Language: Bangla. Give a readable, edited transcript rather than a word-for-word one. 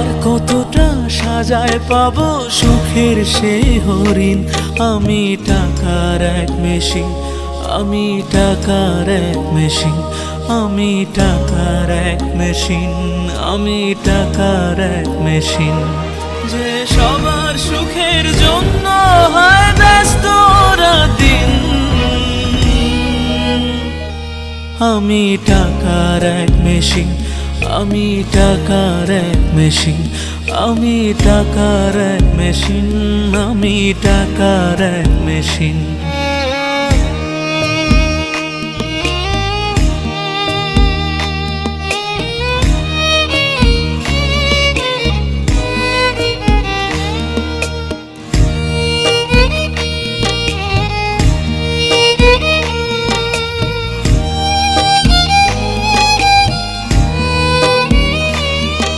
আর কতটা সাজায় পাবো সুখের সেই হরিণ। আমি টাকার এক মেশিন, আমি টাকার এক মেশিন, আমি টাকার এক মেশিন, আমি টাকার এক মেশিন। যে সবার সুখের জন্য হয় ব্যস্ত দিন। আমি টাকার এক মেশিন, আমি টাকার এক মেশিন, আমি টাকার এক মেশিন, আমি টাকার এক মেশিন।